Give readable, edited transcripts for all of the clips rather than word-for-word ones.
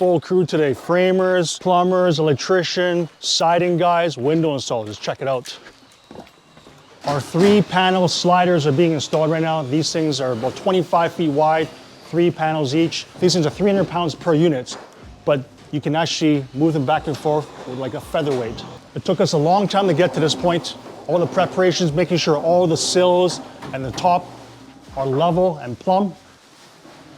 full crew today. Framers, plumbers, electrician, siding guys, window installers. Check it out. Our 3-panel sliders are being installed right now. These things are about 25 feet wide, 3 panels each. These things are 300 pounds per unit, but you can actually move them back and forth with like a featherweight. It took us a long time to get to this point. All the preparations, making sure all the sills and the top are level and plumb.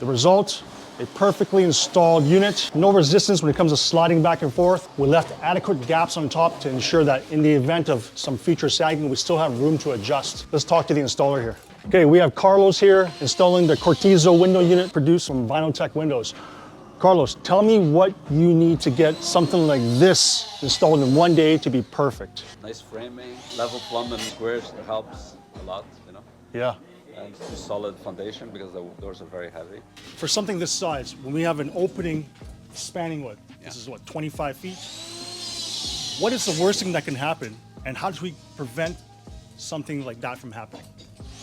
The result, a perfectly installed unit. No resistance when it comes to sliding back and forth. We left adequate gaps on top to ensure that in the event of some future sagging, we still have room to adjust. Let's talk to the installer here. Okay, we have Carlos here installing the Cortizo window unit produced from Vinyltech Windows. Carlos, tell me what you need to get something like this installed in one day to be perfect. Nice framing, level plumbing squares helps a lot, you know? Yeah. And a solid foundation because the doors are very heavy. For something this size, when we have an opening spanning what? Yeah. This is what, 25 feet? What is the worst thing that can happen, and how do we prevent something like that from happening?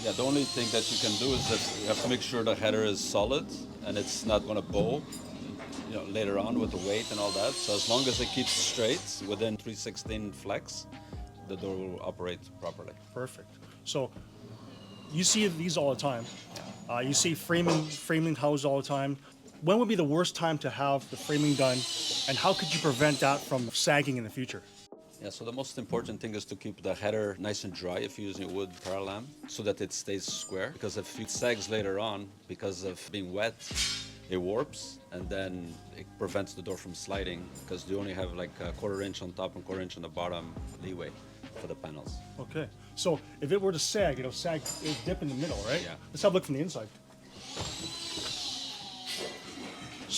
Yeah, the only thing that you can do is that you have to make sure the header is solid and it's not going to bow, you know, later on with the weight and all that. So as long as it keeps straight within 3/16 flex, the door will operate properly. Perfect. So you see these all the time. You see framing housed all the time. When would be the worst time to have the framing done, and how could you prevent that from sagging in the future? Yeah, so the most important thing is to keep the header nice and dry if you're using wood paralam so that it stays square. Because if it sags later on, because of being wet, it warps and then it prevents the door from sliding because you only have like a 1/4 inch on top and 1/4 inch on the bottom leeway for the panels. Okay, so if it were to sag, it'll dip in the middle, right? Yeah. Let's have a look from the inside.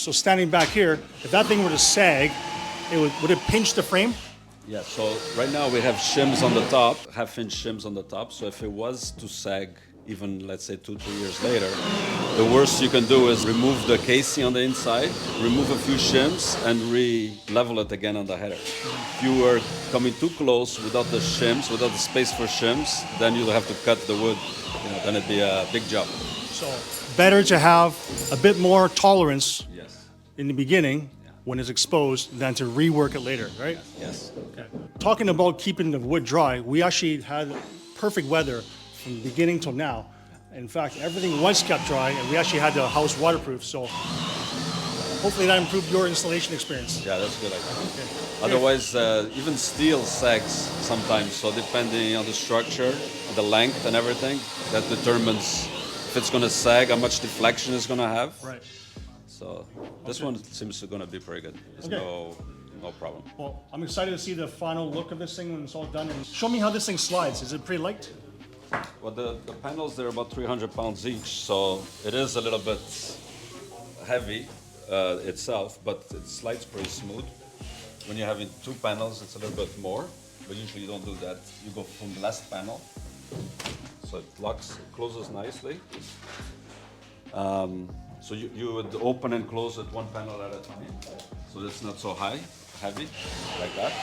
So standing back here, if that thing were to sag, would it pinch the frame? Yeah, so right now we have shims on the top, 1/2 inch shims on the top. So if it was to sag, even let's say 2-3 years later, the worst you can do is remove the casing on the inside, remove a few shims, and re-level it again on the header. If you were coming too close without the shims, without the space for shims, then you'll have to cut the wood. You know, then it'd be a big job. So better to have a bit more tolerance Yes. in the beginning when it's exposed than to rework it later, right? Yes. Okay. Talking about keeping the wood dry, we actually had perfect weather from the beginning till now. In fact, everything was kept dry, and we actually had the house waterproof, so hopefully that improved your installation experience. Yeah, that's good. Okay. Otherwise, even steel sags sometimes. So depending on the structure, the length and everything, that determines if it's going to sag, how much deflection it's going to have. Right. So this one seems to going to be pretty good. There's no problem. Well, I'm excited to see the final look of this thing when it's all done. And show me how this thing slides. Is it pretty light? Well, the panels, they're about 300 pounds each, so it is a little bit heavy itself, but it slides pretty smooth. When you're having 2 panels, it's a little bit more, but usually you don't do that. You go from the last panel, so it closes nicely. So you would open and close it 1 panel at a time, so it's not so heavy, like that.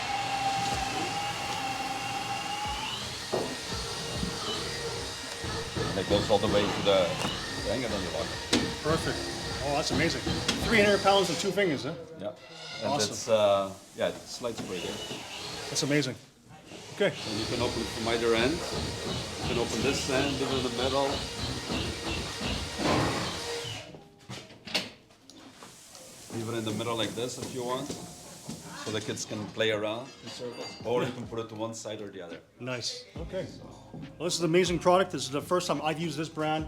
And it goes all the way to the thing, and then you lock it. Perfect. Oh, that's amazing. 300 pounds and 2 fingers, huh? Yeah. And Awesome. it's, it slides pretty good. That's amazing. Okay. And you can open from either end. You can open this end, leave it in the middle. Leave it in the middle like this if you want, so the kids can play around in circles. Or you can put it to one side or the other. Nice. Okay. Well, this is an amazing product. This is the first time I've used this brand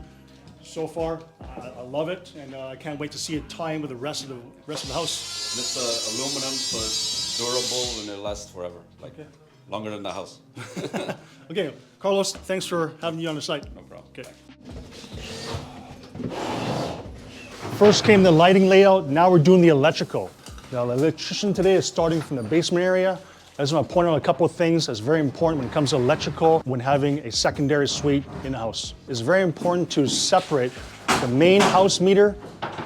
so far. I love it, and I can't wait to see it tie in with the rest of the house. And it's aluminum, so it's durable and it lasts forever, like longer than the house. Okay, Carlos, thanks for having you on the site. No problem. Okay. First came the lighting layout, now we're doing the electrical. Now the electrician today is starting from the basement area. I just want to point out a couple of things that's very important when it comes to electrical when having a secondary suite in the house. It's very important to separate the main house meter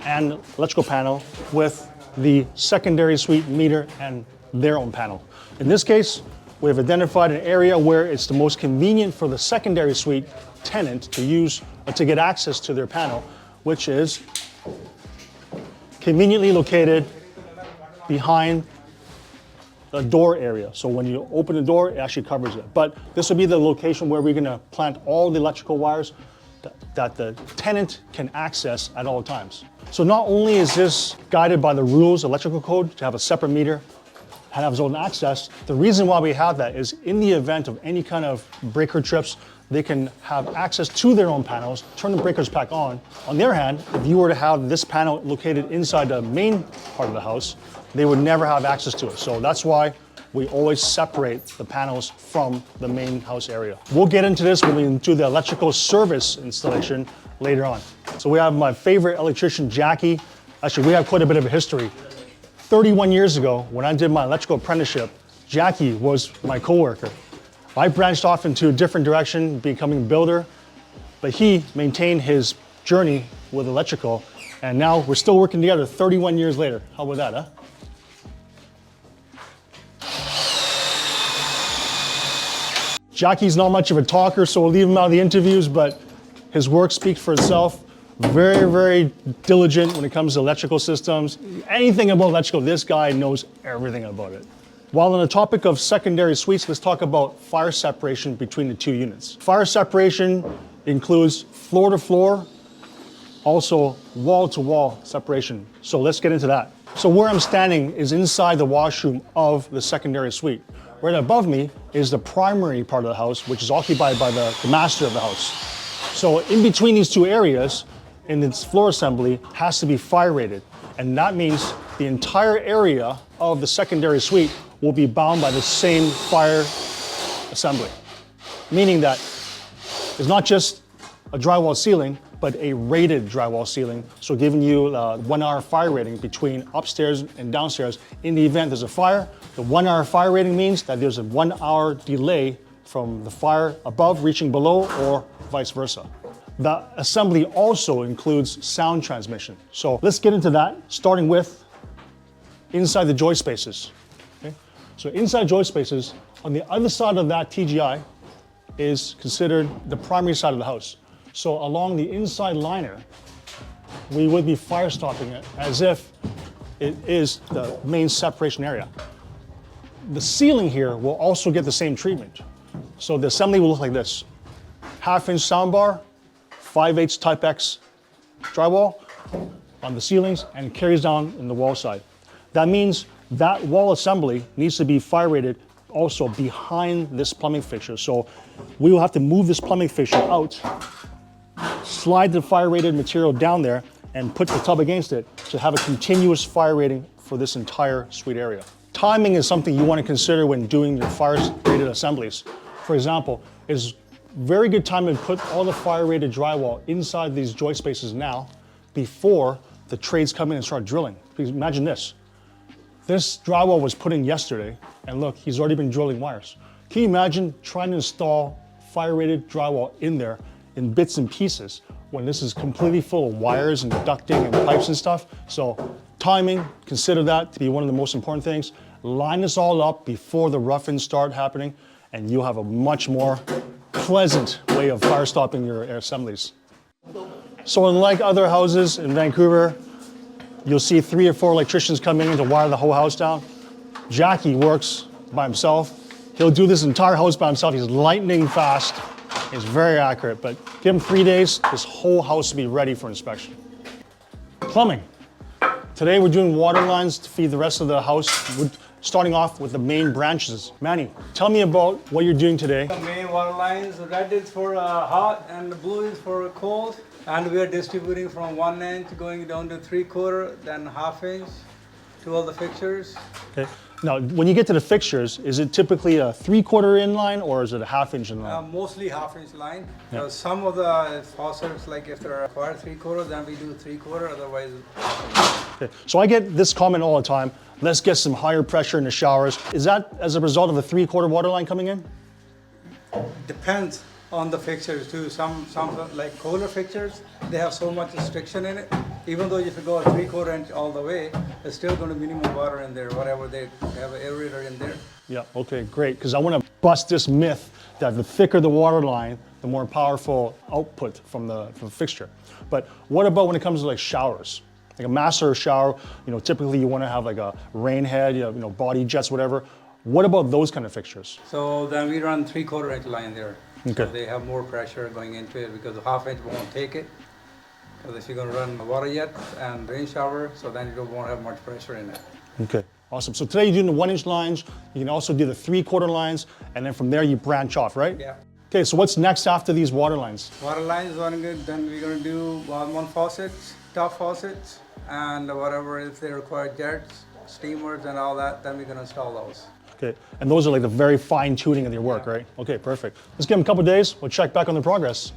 and electrical panel with the secondary suite meter and their own panel. In this case, we have identified an area where it's the most convenient for the secondary suite tenant to use or to get access to their panel, which is conveniently located behind the door area. So when you open the door, it actually covers it. But this will be the location where we're gonna plant all the electrical wires that the tenant can access at all times. So not only is this guided by the rules, electrical code, to have a separate meter and have its own access, the reason why we have that is in the event of any kind of breaker trips, they can have access to their own panels, turn the breakers back on. On their hand, if you were to have this panel located inside the main part of the house, they would never have access to it. So that's why we always separate the panels from the main house area. We'll get into this when we do the electrical service installation later on. So we have my favorite electrician, Jackie. Actually, we have quite a bit of a history. 31 years ago, when I did my electrical apprenticeship, Jackie was my coworker. I branched off into a different direction, becoming a builder, but he maintained his journey with electrical, and now we're still working together 31 years later. How about that, huh? Jackie's not much of a talker, so we'll leave him out of the interviews, but his work speaks for itself. Very, very diligent when it comes to electrical systems. Anything about electrical, this guy knows everything about it. While on the topic of secondary suites, let's talk about fire separation between the two units. Fire separation includes floor to floor, also wall to wall separation. So let's get into that. So where I'm standing is inside the washroom of the secondary suite. Right above me is the primary part of the house, which is occupied by the master of the house. So in between these two areas, in its floor assembly, has to be fire rated. And that means the entire area of the secondary suite will be bound by the same fire assembly. Meaning that it's not just a drywall ceiling, but a rated drywall ceiling. So giving you a 1 hour fire rating between upstairs and downstairs. In the event there's a fire, the 1 hour fire rating means that there's a 1 hour delay from the fire above reaching below or vice versa. The assembly also includes sound transmission. So let's get into that, starting with inside the joist spaces. Okay? So inside joist spaces, on the other side of that TGI is considered the primary side of the house. So along the inside liner, we would be fire stopping it as if it is the main separation area. The ceiling here will also get the same treatment. So the assembly will look like this. 1/2-inch soundbar, 5/8 Type X drywall on the ceilings and carries down in the wall side. That means that wall assembly needs to be fire rated also behind this plumbing fixture. So we will have to move this plumbing fixture out, slide the fire rated material down there and put the tub against it to have a continuous fire rating for this entire suite area. Timing is something you want to consider when doing your fire rated assemblies. For example, it's very good time to put all the fire rated drywall inside these joist spaces now before the trades come in and start drilling. Because imagine this. This drywall was put in yesterday and look, he's already been drilling wires. Can you imagine trying to install fire rated drywall in there in bits and pieces when this is completely full of wires and ducting and pipes and stuff? So timing, consider that to be one of the most important things. Line this all up before the rough-ins start happening and you'll have a much more pleasant way of fire stopping your assemblies. So unlike other houses in Vancouver, you'll see 3 or 4 electricians coming in to wire the whole house down. Jackie works by himself. He'll do this entire house by himself. He's lightning fast. He's very accurate, but give him 3 days, this whole house will be ready for inspection. Plumbing. Today we're doing water lines to feed the rest of the house. We're starting off with the main branches. Manny, tell me about what you're doing today. The main water lines, red is for hot and the blue is for cold. And we are distributing from 1 inch going down to 3/4, then 1/2 inch to all the fixtures. Okay. Now, when you get to the fixtures, is it typically a 3/4 in line or is it a 1/2 inch in line? Mostly 1/2 inch line. Yeah. Some of the faucets, like if they're required 3/4, then we do 3/4, otherwise. Okay. So I get this comment all the time. Let's get some higher pressure in the showers. Is that as a result of a 3/4 water line coming in? Depends on the fixtures too. Some like colder fixtures, they have so much restriction in it. Even though if you go a 3/4 inch all the way, there's still going to be minimum water in there, whatever they have an aerator in there. Yeah, okay, great. Because I want to bust this myth that the thicker the water line, the more powerful output from the fixture. But what about when it comes to like showers? Like a master shower, typically you want to have like a rain head, body jets, whatever. What about those kind of fixtures? So then we run 3/4 inch line there. Okay. So they have more pressure going into it because the 1/2 inch won't take it. Because if you're going to run a water jet and rain shower, so then you won't have much pressure in it. Okay, awesome. So today you're doing the 1-inch lines. You can also do the 3/4 lines, and then from there you branch off, right? Yeah. Okay, so what's next after these water lines? Water lines running good, then we're going to do one faucets, top faucets, and whatever if they require jets, steamers, and all that, then we're going to install those. Okay, and those are like the very fine tuning of your work, right? Okay, perfect. Let's give them a couple days. We'll check back on the progress.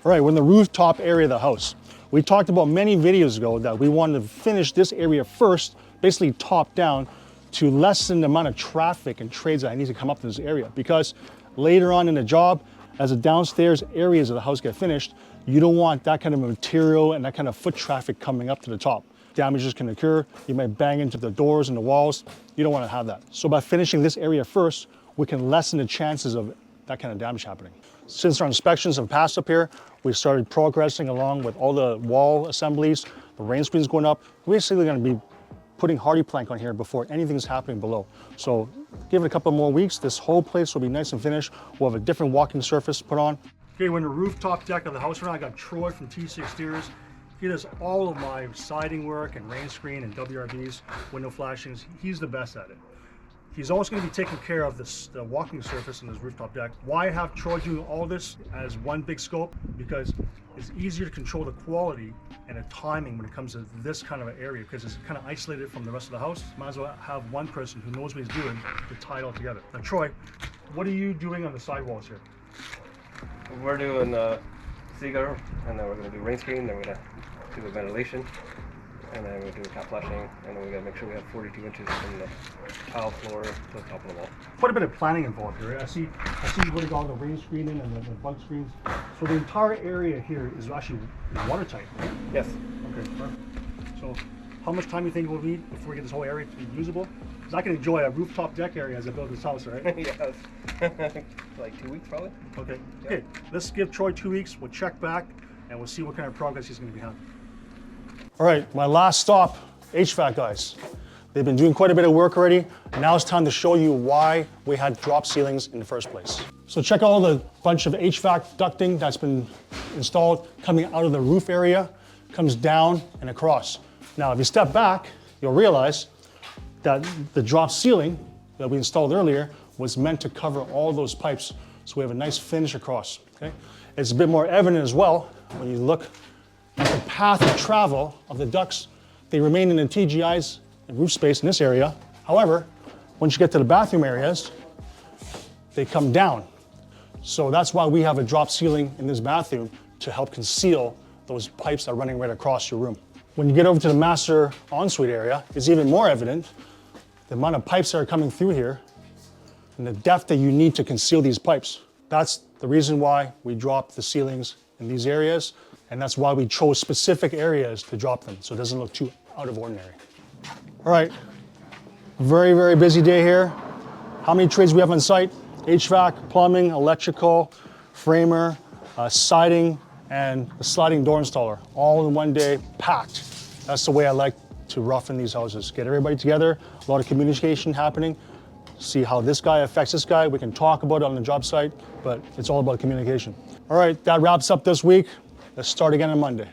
All right, we're in the rooftop area of the house. We talked about many videos ago that we wanted to finish this area first, basically top down, to lessen the amount of traffic and trades that I need to come up to this area. Because later on in the job, as the downstairs areas of the house get finished, you don't want that kind of material and that kind of foot traffic coming up to the top. Damages can occur. You might bang into the doors and the walls. You don't want to have that. So by finishing this area first, we can lessen the chances of that kind of damage happening. Since our inspections have passed up here, we started progressing along with all the wall assemblies, the rain screens going up. We're basically going to be putting hardy plank on here before anything's happening below. So give it a couple more weeks, this whole place will be nice and finished. We'll have a different walking surface put on. Okay, we're in the rooftop deck of the house right now. I got Troy from TC Exteriors. He does all of my siding work and rain screen and WRBs, window flashings. He's the best at it. He's also going to be taking care of the walking surface in this rooftop deck. Why have Troy do all this as one big scope? Because it's easier to control the quality and the timing when it comes to this kind of an area, because it's kind of isolated from the rest of the house. Might as well have one person who knows what he's doing to tie it all together. Now, Troy, what are you doing on the sidewalls here? We're doing Seagull, and then we're going to do rain screen, then we're going to do the ventilation, and then we're doing top flashing, and then we got to make sure we have 42 inches from the tile floor to the top of the wall. Quite a bit of planning involved here. I see you've already got all the rain screening and the bug screens. So the entire area here is actually watertight, right? Yes. Okay, perfect. So how much time do you think we'll need before we get this whole area to be usable? Because I can enjoy a rooftop deck area as I build this house, right? Yes. Like 2 weeks probably. Okay. Yeah. Okay, let's give Troy 2 weeks. We'll check back and we'll see what kind of progress he's going to be having. All right, my last stop, HVAC guys. They've been doing quite a bit of work already. Now it's time to show you why we had drop ceilings in the first place. So check out all the bunch of HVAC ducting that's been installed coming out of the roof area, comes down and across. Now, if you step back, you'll realize that the drop ceiling that we installed earlier was meant to cover all those pipes, so we have a nice finish across, okay? It's a bit more evident as well when you look at the path of travel of the ducts. They remain in the TGIs and roof space in this area. However, once you get to the bathroom areas, they come down. So that's why we have a drop ceiling in this bathroom to help conceal those pipes that are running right across your room. When you get over to the master ensuite area, it's even more evident the amount of pipes that are coming through here and the depth that you need to conceal these pipes. That's the reason why we dropped the ceilings in these areas, and that's why we chose specific areas to drop them, so it doesn't look too out of ordinary. All right, very, very busy day here. How many trades we have on site? HVAC, plumbing, electrical, framer, siding, and a sliding door installer, all in one day, packed. That's the way I like to roughen these houses. Get everybody together, a lot of communication happening, see how this guy affects this guy. We can talk about it on the job site, but it's all about communication. All right, that wraps up this week. Let's start again on Monday.